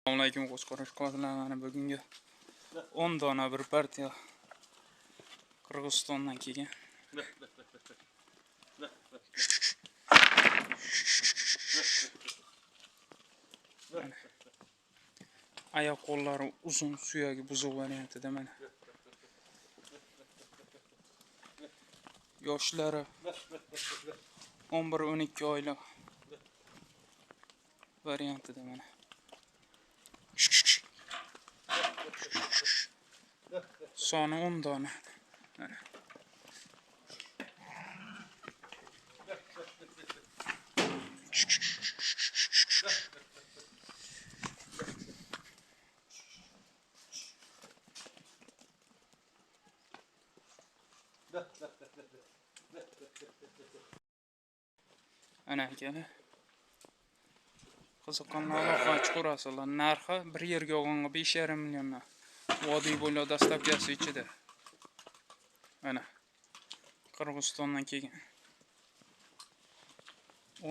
Assalomualaykum qo'shqo'rish qozlar, mana bugungi 10 dona bir partiya Qirg'izistondan kelgan. Oyoq qo'llari uzun, suyagi buzuq variantida mana. Yoshlari 11-12 oylik variantida mana. Soni 10 dona. Mana. Ana akalar. Qiziqqanlar aloqa chiqarasizlar. Narxi bir yerga olganga 5,5 milliondan. Vodiy bo'ylab dastavkasi ichida. Mana. Qirg'izistondan kelgan.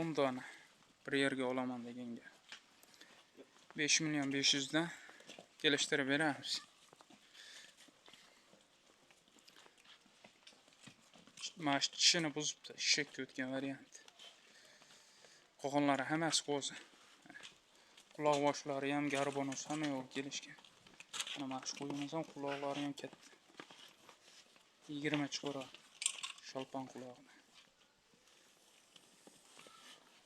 10 dona bir yerga olaman deganga. 5 million 500 dan kelishtirib beramiz. Mash tishini buzibdi, shekka o'tgan variant. Qolganlari hammasi qo'zi. Quloq boshlari ham garbonos hamma yo'q kelishgan. Mana mash qo'ymasam quloqlari ham katta. 20 chiqaradi. Sholpon quloqni.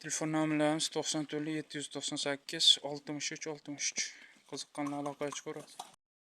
Telefon nomerlarimiz 94 798 63 63. Qiziqqanlar aloqaga chiqarasiz.